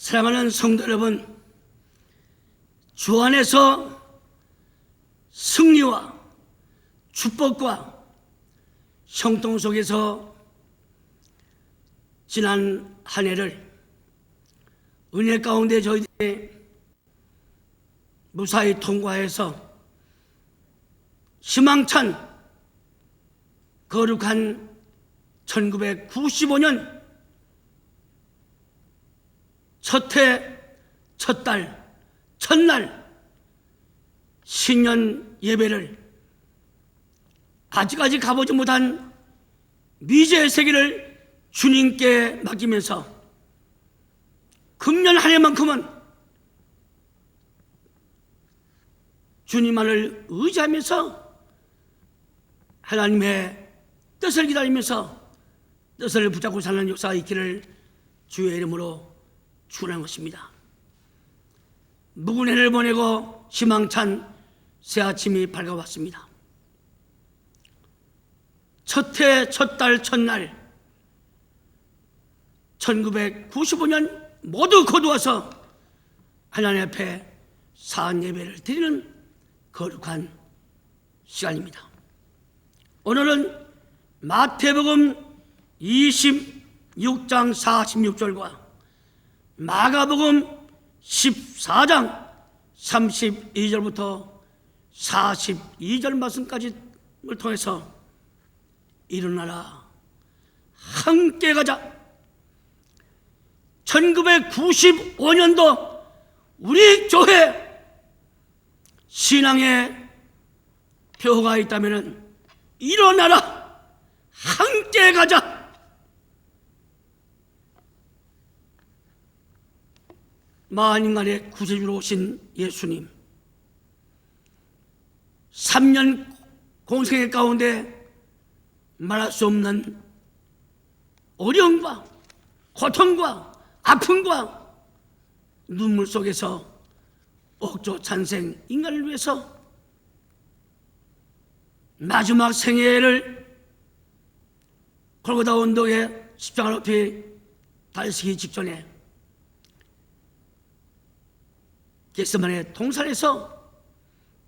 사랑하는 성도 여러분, 주 안에서 승리와 축복과 형통 속에서 지난 한 해를 은혜 가운데 저희들이 무사히 통과해서 희망찬 거룩한 1995년 첫 해, 첫 달, 첫날 신년 예배를 아직까지 가보지 못한 미제의 세계를 주님께 맡기면서 금년 한 해만큼은 주님만을 의지하면서 하나님의 뜻을 기다리면서 뜻을 붙잡고 사는 역사가 있기를 주의 이름으로 축원하는 것입니다. 묵은 해를 보내고 희망찬 새 아침이 밝아왔습니다. 첫 해, 첫 달, 첫날 1995년 모두 거두어서 하나님 앞에 사한 예배를 드리는 거룩한 시간입니다. 오늘은 마태복음 26장 46절과 마가복음 14장 32절부터 42절 말씀까지를 통해서 일어나라 함께 가자. 1995년도 우리 교회 신앙의 표가 있다면 일어나라 함께 가자. 만인간의 구세주로 오신 예수님, 3년 공생의 가운데 말할 수 없는 어려움과 고통과 아픔과 눈물 속에서 옥조 찬생 인간을 위해서 마지막 생애를 골고다 언덕에 십자가 높이 달리시기 직전에 겟세마네 동산에서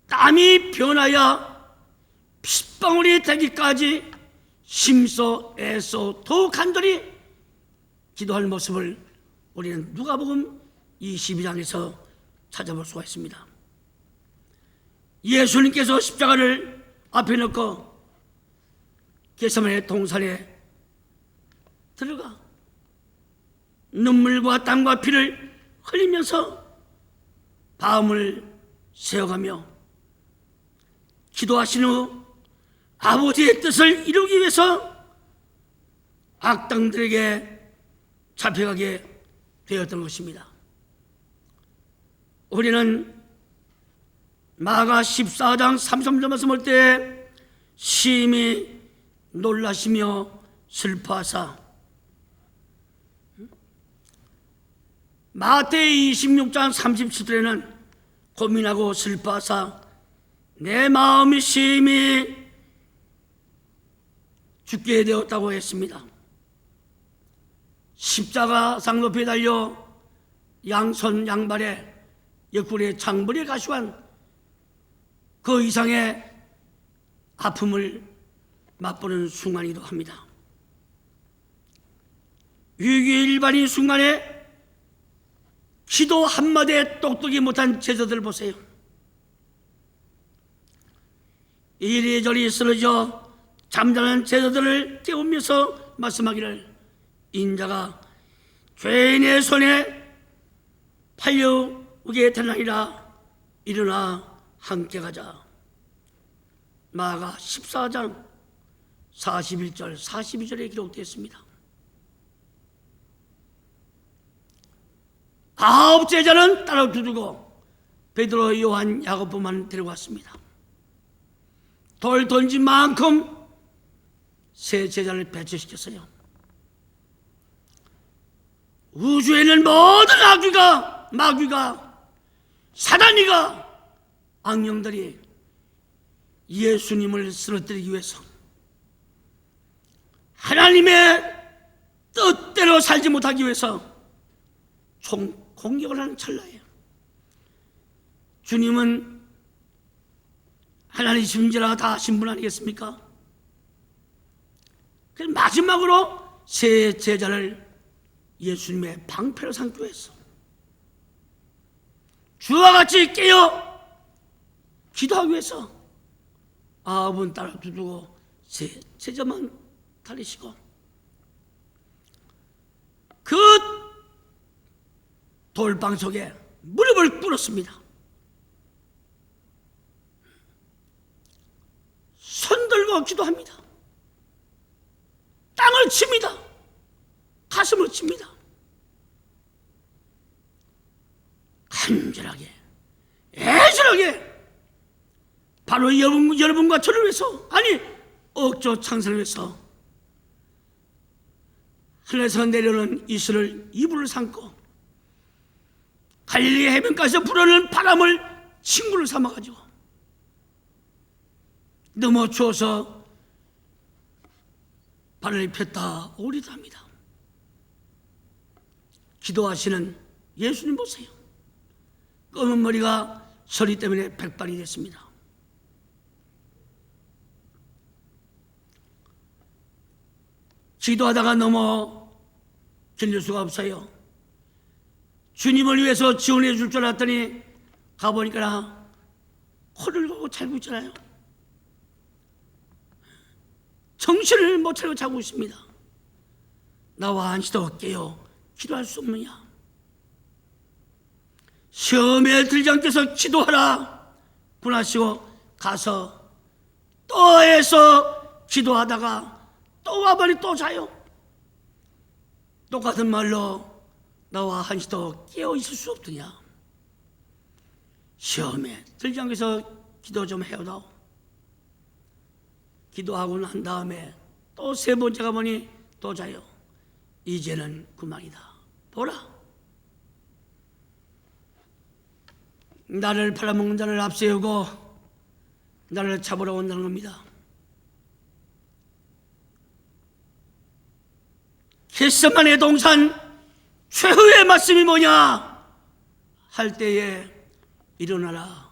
땀이 변하여 핏방울이 되기까지 심소 애써 더욱 간절히 기도할 모습을 우리는 누가복음 22장에서 찾아볼 수가 있습니다. 예수님께서 십자가를 앞에 놓고 겟세마네 동산에 들어가 눈물과 땀과 피를 흘리면서 밤을 새어가며 기도하신 후 아버지의 뜻을 이루기 위해서 악당들에게 잡혀가게 되었던 것입니다. 우리는 마가 14장 33절 말씀 볼 때 심히 놀라시며 슬퍼하사, 마태의 26장 37절에는 고민하고 슬퍼하사 내 마음이 심히 죽게 되었다고 했습니다. 십자가 쌍높이에 달려 양손 양발에 옆구리에 창벌이 가시한 그 이상의 아픔을 맛보는 순간이기도 합니다. 위기일반인 순간에 기도 한마디에 똑똑히 못한 제자들 보세요. 이리저리 쓰러져 잠자는 제자들을 깨우면서 말씀하기를 인자가 죄인의 손에 팔려오게 되나이다. 일어나 함께 가자. 마가 14장 41절 42절에 기록되어 있습니다. 9 제자는 따로 두르고 베드로, 요한, 야고보만 데려왔습니다. 돌 던진 만큼 세 제자를 배치시켰어요. 우주에는 모든 마귀가 사단이가 악령들이 예수님을 쓰러뜨리기 위해서 하나님의 뜻대로 살지 못하기 위해서 총 공격을 하는 찰나에 주님은 하나님 심지라 다 하신 분 아니겠습니까? 그래서 마지막으로 세 제자를 예수님의 방패로 삼기로 했어. 주와 같이 깨어 기도하기 위해서 9 딸을 두고 세 제자만 다리시고 그 돌방 속에 무릎을 꿇었습니다. 손 들고 기도합니다. 땅을 칩니다. 가슴을 칩니다. 간절하게 애절하게 바로 여러분과 저를 위해서, 아니 억조 창세를 위해서 하늘에서 내려오는 이슬을 이불을 삼고 갈릴리 해변가에서 불어오는 바람을 친구를 삼아가지고 너무 추워서 발을 폈다 오리다 합니다. 기도하시는 예수님 보세요. 검은 머리가 서리 때문에 백발이 됐습니다. 기도하다가 넘어 견딜 수가 없어요. 주님을 위해서 지원해 줄 줄 알았더니 가보니까 코를 걸고 자고 있잖아요. 정신을 못 차리고 자고 있습니다. 나와 한시도 깨어 기도할 수 없느냐? 시험에 들지 않게 해서 기도하라 군하시고 가서 또 해서 기도하다가 또 와버리 또 자요. 똑같은 말로 나와 한시도 깨어 있을 수 없더냐? 시험에 들지 않게 해서 기도 좀 해오다오. 기도하고 난 다음에 또 3번째 가보니 또 자요. 이제는 그만이다. 보라, 나를 팔아먹는 자를 앞세우고 나를 잡으러 온다는 겁니다. 겟세마네 동산 최후의 말씀이 뭐냐 할 때에 일어나라,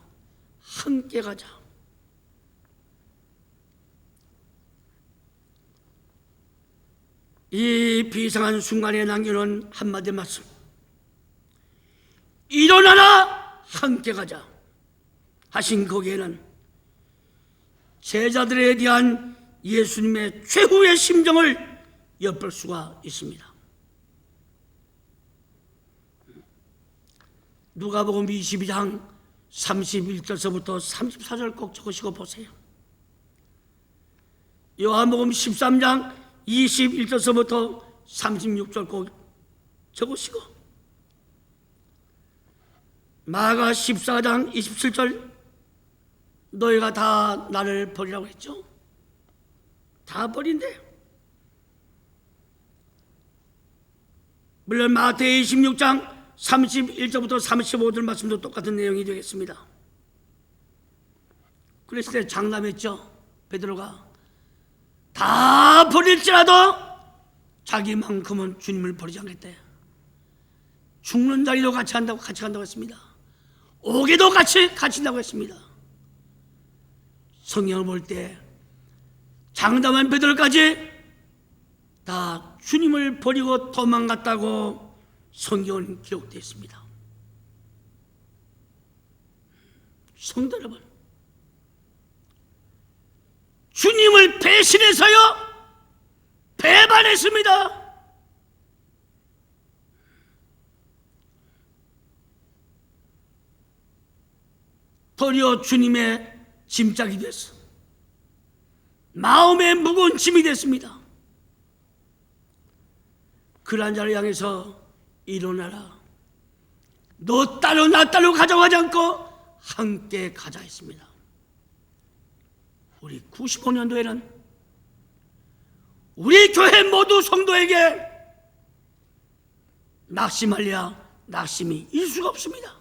함께 가자. 이 비상한 순간에 남겨놓은 한마디 말씀, 일어나라 함께 가자 하신 거기에는 제자들에 대한 예수님의 최후의 심정을 엿볼 수가 있습니다. 누가복음 22장 31절서부터 34절 꼭 적으시고 보세요. 요한복음 13장 21절서부터 36절 꼭 적으시고, 마가 14장 27절 너희가 다 나를 버리라고 했죠. 다 버린대. 물론 마태의 26장 31절부터 35절 말씀도 똑같은 내용이 되겠습니다. 그랬을 때 장담했죠. 베드로가 다 버릴지라도 자기만큼은 주님을 버리지 않겠대. 죽는 자리도 같이 간다고 했습니다. 오게도 같이 갇힌다고 했습니다. 성경을 볼 때 장담한 베드로까지 다 주님을 버리고 도망갔다고 성경은 기록되어 있습니다. 성도 여러분, 주님을 배신해서요 배반했습니다. 도리어 주님의 짐짝이 됐어. 마음의 무거운 짐이 됐습니다. 그러한 자를 향해서 일어나라, 너 따로 나 따로 가져가지 않고 함께 가자 했습니다. 우리 95년도에는 우리 교회 모두 성도에게 낙심할래야 낙심이 일 수가 없습니다.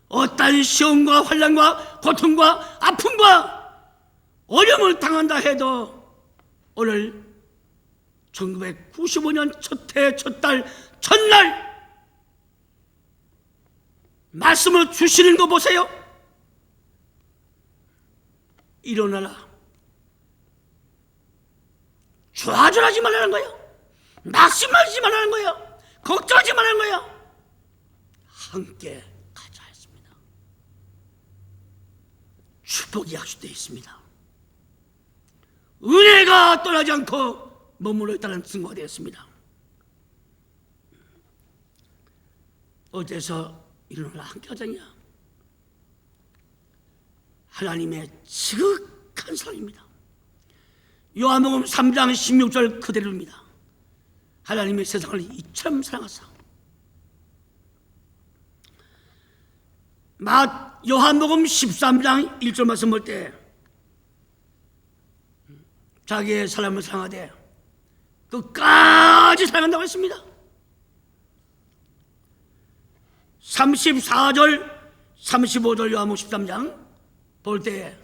어떤 시험과 환난과 고통과 아픔과 어려움을 당한다 해도 오늘 1995년 첫해 첫달 첫날 말씀을 주시는 거 보세요. 일어나라. 좌절하지 말라는 거예요. 낙심하지 말라는 거예요. 걱정하지 말라는 거예요. 함께 가자 했습니다. 축복이 약속되어 있습니다. 은혜가 떠나지 않고 머물러 있다는 증거가 되었습니다. 어째서 일어나라 함께 하자냐? 하나님의 지극한 사랑입니다. 요한복음 3장 16절 그대로입니다. 하나님의 세상을 이처럼 사랑하사. 요한복음 13장 1절 말씀 볼 때 자기의 사람을 사랑하되 끝까지 사랑한다고 했습니다. 34절 35절 요한복음 13장 볼 때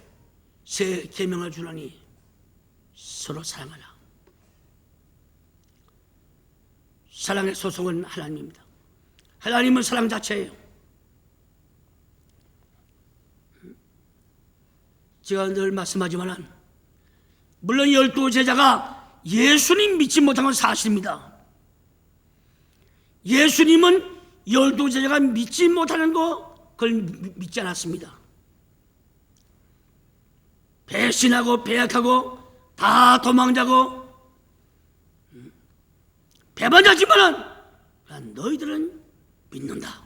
새 계명을 주노니 서로 사랑하라. 사랑의 소속은 하나님입니다. 하나님은 사랑 자체예요. 제가 늘 말씀하지만 물론 12제자가 예수님 믿지 못한 건 사실입니다. 예수님은 12제자가 믿지 못하는 거 그걸 믿지 않았습니다. 배신하고 배약하고 다 도망자고 배반자지만은 너희들은 믿는다.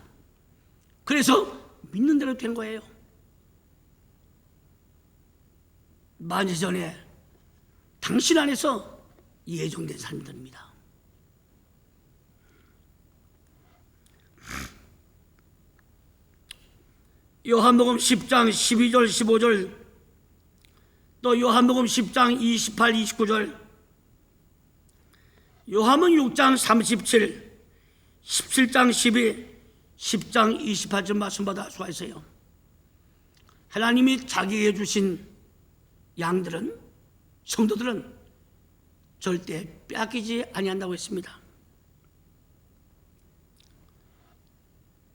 그래서 믿는 대로 된 거예요. 만세전에 당신 안에서 예정된 사람들입니다. 요한복음 10장 12절 15절 또 요한복음 10장 28, 29절 요한복음 6장 37, 17장 12, 10장 28절 말씀마다 수고하세요. 하나님이 자기에게 주신 양들은 성도들은 절대 빼앗기지 아니한다고 했습니다.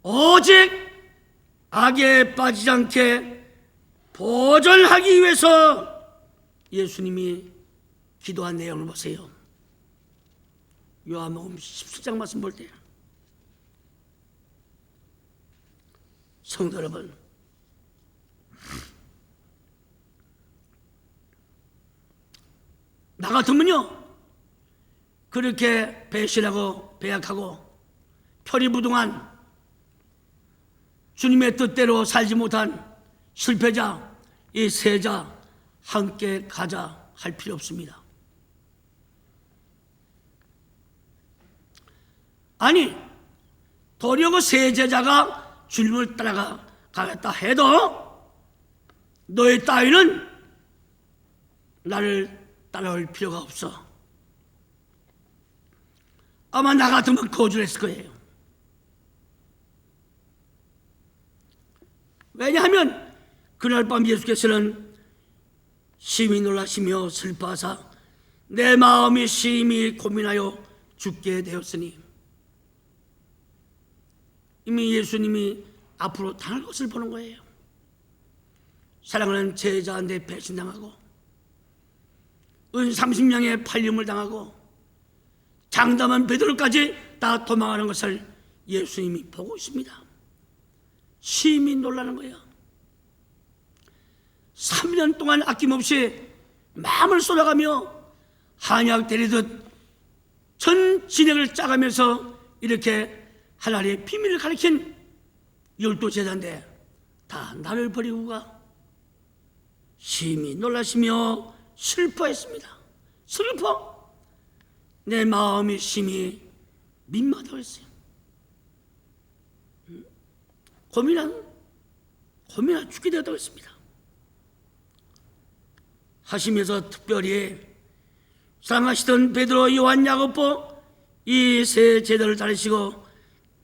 오직 악에 빠지지 않게 보존하기 위해서 예수님이 기도한 내용을 보세요. 요한복음 17장 말씀 볼 때 성도 여러분, 나 같으면요 그렇게 배신하고 배약하고 표리부동한 주님의 뜻대로 살지 못한 실패자, 이 세자 함께 가자 할 필요 없습니다. 아니 도리어 그 세 제자가 주님을 따라가겠다 해도 너희 따위는 나를 따라올 필요가 없어. 아마 나 같으면 거절했을 거예요. 왜냐하면 그날 밤 예수께서는 심히 놀라시며 슬퍼하사 내 마음이 심히 고민하여 죽게 되었으니 이미 예수님이 앞으로 당할 것을 보는 거예요. 사랑하는 제자한테 배신당하고 은 30명의 팔림을 당하고 장담한 베드로까지 다 도망하는 것을 예수님이 보고 있습니다. 심히 놀라는 거예요. 3년 동안 아낌없이 마음을 쏟아가며 한약 때리듯 전 진액을 짜가면서 이렇게 하나님의 비밀을 가리킨 12제자인데 다 나를 버리고 가. 심히 놀라시며 슬퍼했습니다. 슬퍼. 내 마음이 심히 민망하다고 했어요. 고민하 죽게 되었다고 했습니다. 하시면서 특별히 사랑하시던 베드로, 요한, 야고보 이 세 제자를 따르시고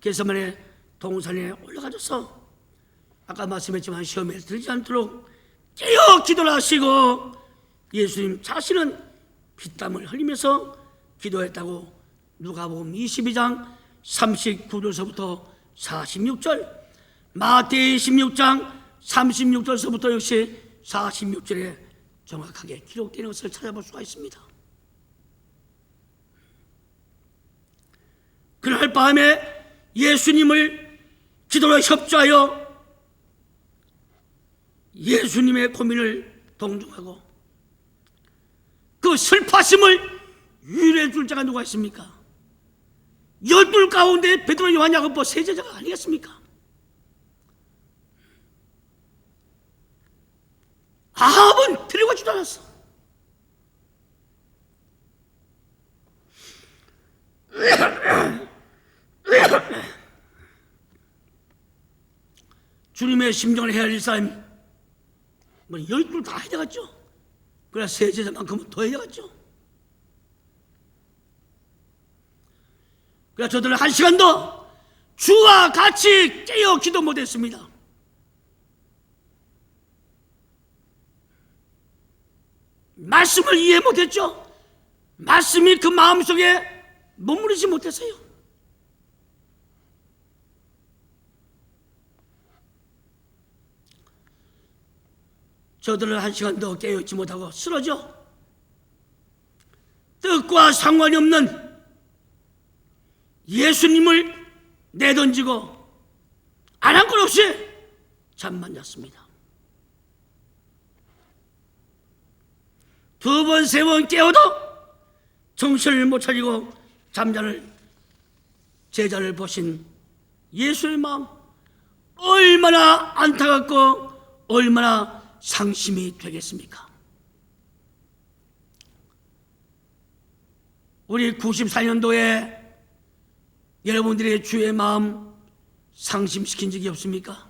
겟세마네 동산에 올라가셔서 아까 말씀했지만 시험에 들지 않도록 깨어 기도를 하시고 예수님 자신은 피땀을 흘리면서 기도했다고 누가복음 22장 39절서부터 46절 마태의 16장 36절서부터 역시 46절에 정확하게 기록되는 것을 찾아볼 수가 있습니다. 그날 밤에 예수님을 기도로 협조하여 예수님의 고민을 동정하고 그 슬퍼하심을 위로해 줄 자가 누가 있습니까? 12 가운데 베드로, 요한, 야고보 세 제자가 아니겠습니까? 아합은 데려가지도 않았어. 주님의 심정을 헤아릴 사람이 12 다 해야 되겠죠. 그러나 세 제자만큼은 더 해야 되겠죠. 그래서 저들은 1시간도 주와 같이 깨어 기도 못했습니다. 말씀을 이해 못했죠. 말씀이 그 마음속에 머무르지 못했어요. 저들은 1시간도 깨어있지 못하고 쓰러져 뜻과 상관이 없는 예수님을 내던지고 안 한 것 없이 잠만 잤습니다. 2번, 3번 깨어도 정신을 못 차리고 잠자는 제자를 보신 예수의 마음, 얼마나 안타깝고 얼마나 상심이 되겠습니까? 우리 94년도에 여러분들의 주의 마음 상심시킨 적이 없습니까?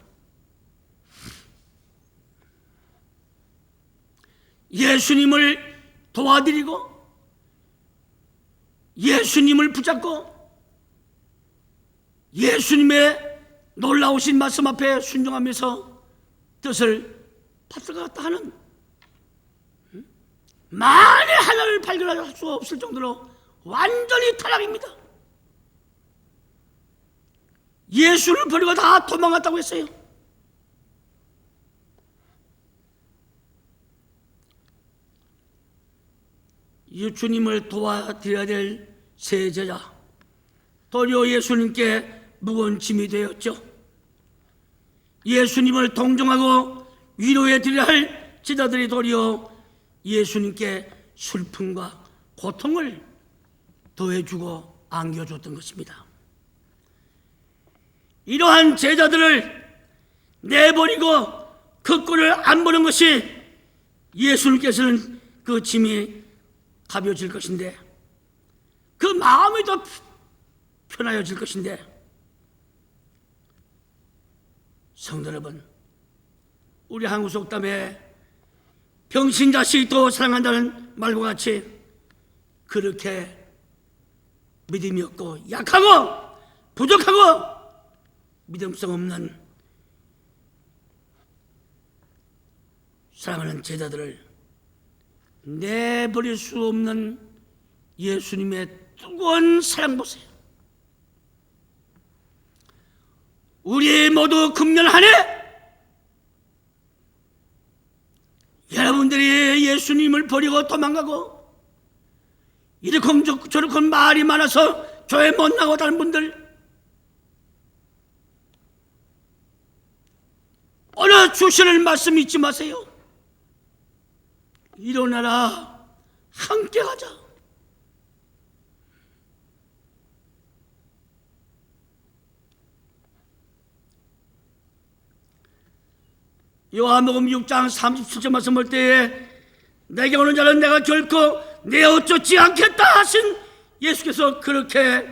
예수님을 도와드리고 예수님을 붙잡고 예수님의 놀라우신 말씀 앞에 순종하면서 뜻을 받들어갔다 하는, 만에 하나를 발견할 수 없을 정도로 완전히 타락입니다. 예수를 버리고 다 도망갔다고 했어요. 주님을 도와드려야 될 세 제자, 도리어 예수님께 무거운 짐이 되었죠. 예수님을 동정하고 위로해 드려야 할 제자들이 도리어 예수님께 슬픔과 고통을 더해주고 안겨줬던 것입니다. 이러한 제자들을 내버리고 그 꼴을 안 보는 것이 예수님께서는 그 짐이 가벼워질 것인데, 그 마음이 더 편하여질 것인데, 성도 여러분, 우리 한국 속담에 병신 자식 더 사랑한다는 말과 같이 그렇게 믿음이 없고 약하고 부족하고 믿음성 없는 사랑하는 제자들을 내버릴 수 없는 예수님의 뜨거운 사랑 보세요. 우리 모두 금년 한 해 여러분들이 예수님을 버리고 도망가고 이렇게 저렇게 말이 많아서 교회 못 나가고 다른 분들, 오늘 주시는 말씀 잊지 마세요. 일어나라, 함께 가자. 요한복음 6장 37절 말씀 볼 때에 내게 오는 자는 내가 결코 내어 쫓지 않겠다 하신 예수께서 그렇게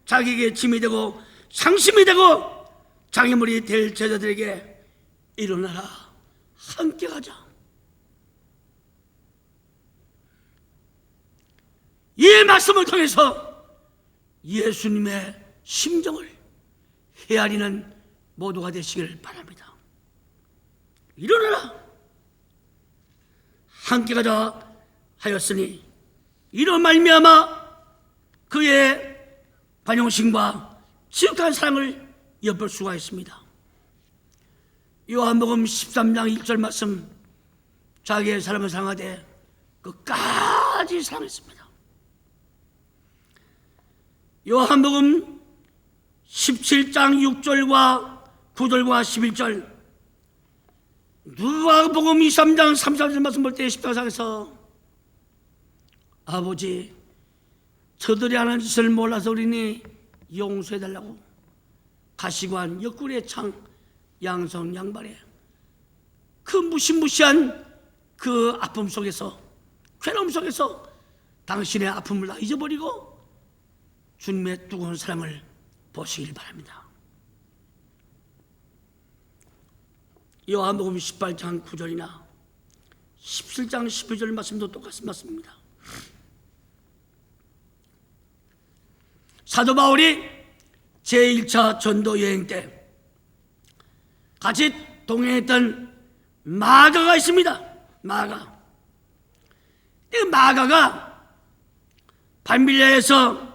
자기에게 짐이 되고 상심이 되고 장애물이 될 제자들에게 일어나라, 함께 가자. 이 말씀을 통해서 예수님의 심정을 헤아리는 모두가 되시길 바랍니다. 일어나라, 함께 가자 하였으니 이로 말미암아 그의 관용심과 지극한 사랑을 엿볼 수가 있습니다. 요한복음 13장 1절 말씀, 자기의 사람을 사랑하되 끝까지 사랑했습니다. 요한복음 17장 6절과 9절과 11절, 누가복음 23장 34절 말씀 볼 때 십자가상에서 아버지, 저들이 하는 짓을 몰라서 그러니 용서해달라고 가시관, 옆구리에 창, 양성, 양발에 그 무시무시한 그 아픔 속에서, 괴로움 속에서 당신의 아픔을 다 잊어버리고 주님의 뜨거운 사랑을 보시길 바랍니다. 요한복음 18장 9절이나 17장 12절 말씀도 똑같은 말씀입니다. 사도 바울이 제1차 전도 여행 때 같이 동행했던 마가가 있습니다. 마가. 이 마가가 밤빌레에서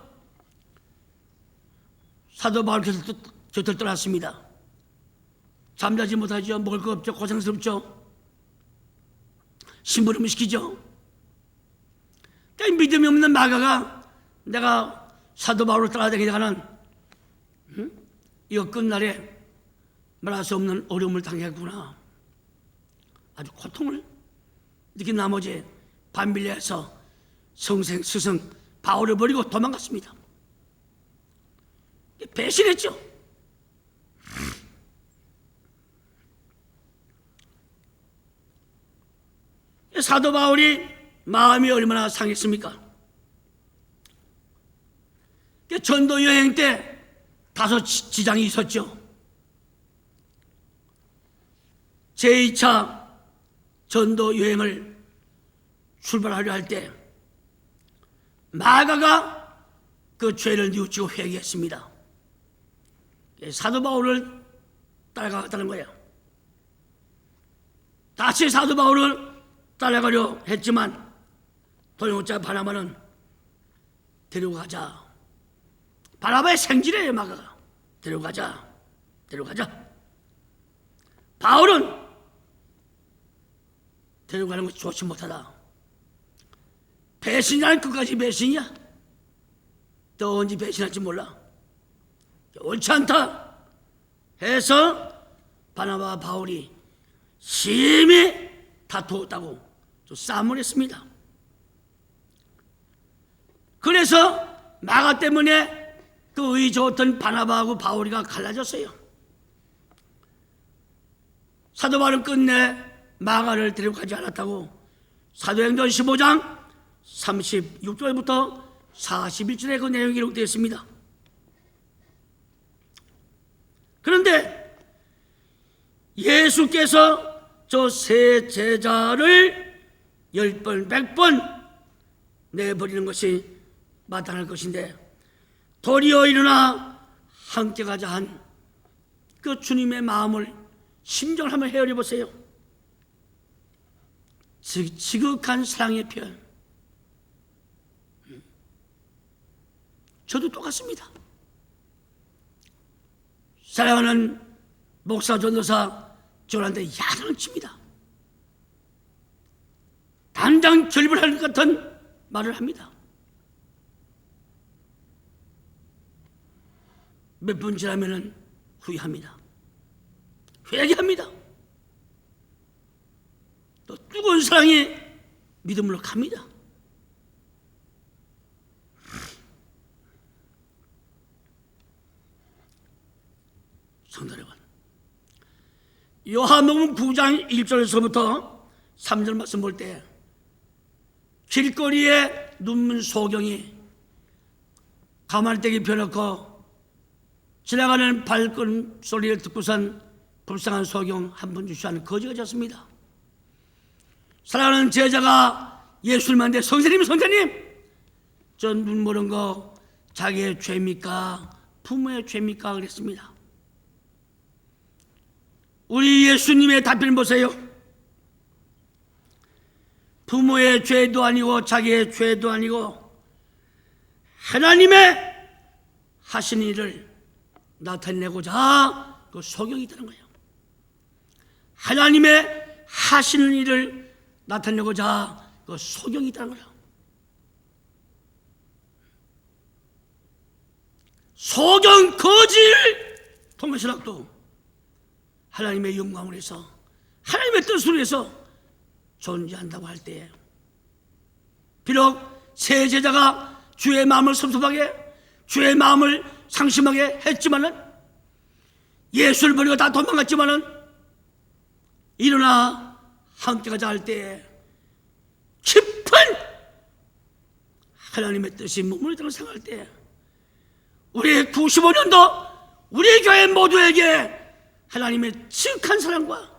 사도 바울 곁을 떠났습니다. 잠자지 못하죠. 먹을 거 없죠. 고생스럽죠. 심부름을 시키죠. 믿음이 없는 마가가 내가 사도 바울을 따라다니다가는 이거 끝날에 말할 수 없는 어려움을 당했구나, 아주 고통을 느낀 나머지 밤빌레에서 성생 스승 바울을 버리고 도망갔습니다. 배신했죠. 사도 바울이 마음이 얼마나 상했습니까? 전도 여행 때 다소 지장이 있었죠. 제2차 전도 여행을 출발하려 할 때 마가가 그 죄를 뉘우치고 회개했습니다. 사도 바울을 따라가겠다는 거예요. 다시 사도 바울을 따라가려 했지만 도용자 바나바는 데려가자. 바나바의 생질이에요. 마가가 데려가자. 바울은 데려가는 것이 좋지 못하다. 배신이라는 끝까지 배신이야. 또 언제 배신할지 몰라. 옳지 않다 해서 바나바와 바울이 심히 다투었다고 또 싸움을 했습니다. 그래서 마가 때문에 그 의 좋던 바나바하고 바울이가 갈라졌어요. 사도 바울은 끝내 마가를 데려가지 않았다고 사도행전 15장 36절부터 41절에 그 내용이 기록되어 있습니다. 그런데 예수께서 저 세 제자를 10번, 100번 내버리는 것이 마땅할 것인데 도리어 일어나 함께 가자 한 그 주님의 마음을, 심정을 한번 헤아려 보세요. 지극한 사랑의 표현. 저도 똑같습니다. 사랑하는 목사, 전도사 저한테 야단을 칩니다. 당장 결별할 것 같은 말을 합니다. 몇 분 지나면은 후회합니다. 회개합니다. 또 뜨거운 사랑이 믿음으로 갑니다. 성도 여러분, 요한복음 9장 1절에서부터 3절 말씀 볼 때 길거리에 눈먼 소경이 가마떼기 펴놓고 지나가는 발걸음 소리를 듣고선 불쌍한 소경 한 분 주시하는 거지가 졌습니다. 사랑하는 제자가 예수를 만데 선생님 저 눈 멀은 거 자기의 죄입니까? 부모의 죄입니까? 그랬습니다. 우리 예수님의 답변을 보세요. 부모의 죄도 아니고 자기의 죄도 아니고 하나님의 하신 일을 나타내고자 그 소경이 되는 거예요. 하나님의 하시는 일을 나타내고자 그 소경이 있다는 거예요. 소경 거지를 통해서라도 하나님의 영광을 위해서, 하나님의 뜻을 위해서 존재한다고 할 때에, 비록 새 제자가 주의 마음을 섭섭하게, 주의 마음을 상심하게 했지만은, 예수를 버리고 다 도망갔지만은, 일어나 함께 가자 할 때에 깊은 하나님의 뜻이 머무르다고 생각할 때, 우리 95년도 우리 교회 모두에게 하나님의 지극한 사랑과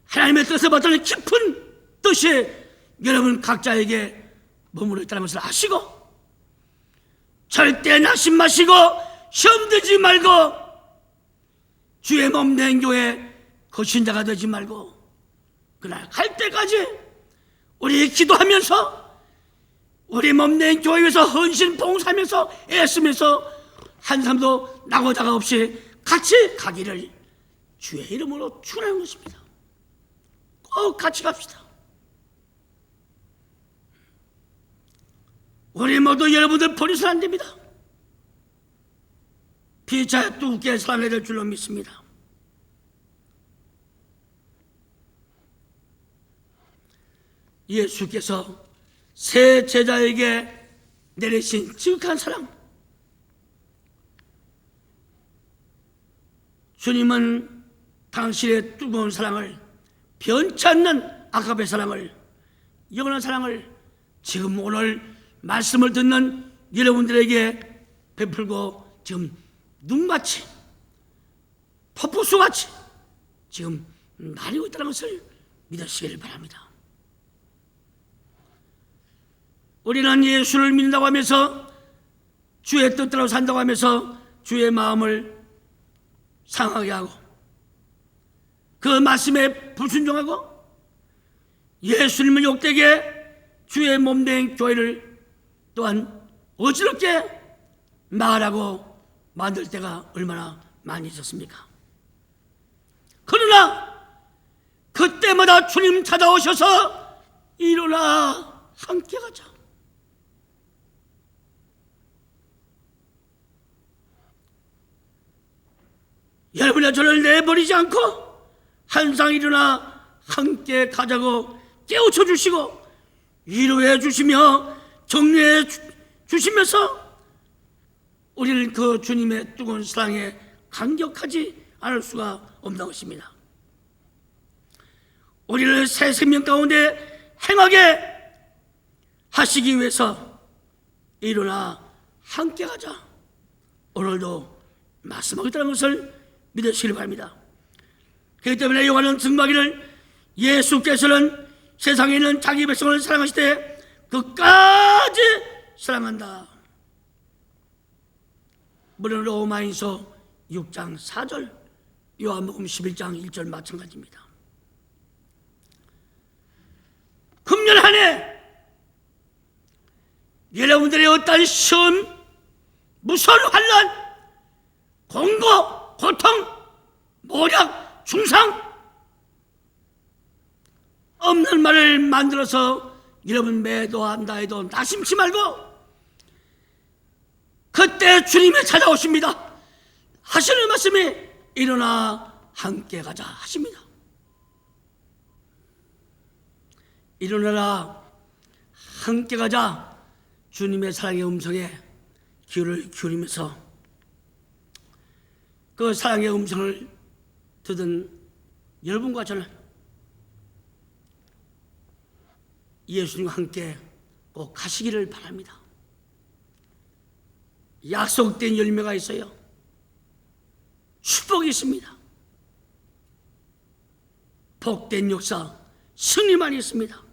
하나님의 뜻을 받는 깊은 뜻이 여러분 각자에게 머무르 있다는 것을 아시고, 절대 낙심 마시고 시험 들지 말고 주의 몸 된 교회 거신자가 되지 말고, 그날 갈 때까지 우리 기도하면서 우리 몸 된 교회에서 헌신 봉사하면서 애쓰면서 한 사람도 나고자가 없이 같이 가기를 주의 이름으로 축원하는 것입니다. 꼭 같이 갑시다. 우리 모두 여러분들 버려서는 안 됩니다. 피차 두께 사랑해야 될 줄로 믿습니다. 예수께서 새 제자에게 내리신 지극한 사랑, 주님은 당신의 뜨거운 사랑을, 변치 않는 아가페 사랑을, 영원한 사랑을 지금 오늘 말씀을 듣는 여러분들에게 베풀고 지금 눈같이 폭포수같이 지금 나리고 있다는 것을 믿으시길 바랍니다. 우리는 예수를 믿는다고 하면서, 주의 뜻대로 산다고 하면서 주의 마음을 상하게 하고 그 말씀에 불순종하고 예수님을 욕되게 주의 몸된 교회를 또한 어지럽게 말하고 만들 때가 얼마나 많이 있었습니까? 그러나 그때마다 주님 찾아오셔서 일어나 함께 가자. 여러분의 저를 내버리지 않고 항상 일어나 함께 가자고 깨우쳐 주시고 위로해 주시며 격려해 주시면서 우리는 그 주님의 뜨거운 사랑에 감격하지 않을 수가 없는 것입니다. 우리를 새 생명 가운데 행하게 하시기 위해서 일어나 함께 가자, 오늘도 말씀하겠다는 것을 믿으시길 바랍니다. 그렇기 때문에 요한은 증거하기를, 예수께서는 세상에 있는 자기 백성을 사랑하실 때 끝까지 사랑한다. 물론 로마인서 6장 4절, 요한복음 11장 1절 마찬가지입니다. 금년 한 해 여러분들의 어떤 시험, 무서운 환난, 공고, 고통, 모략, 중상, 없는 말을 만들어서 여러분 매도한다 해도 나심치 말고 그때 주님이 찾아오십니다. 하시는 말씀이 일어나 함께 가자 하십니다. 일어나라 함께 가자, 주님의 사랑의 음성에 귀를 기울이면서 그 사랑의 음성을 듣은 여러분과 저는 예수님과 함께 꼭 가시기를 바랍니다. 약속된 열매가 있어요. 축복이 있습니다. 복된 역사, 승리만 있습니다.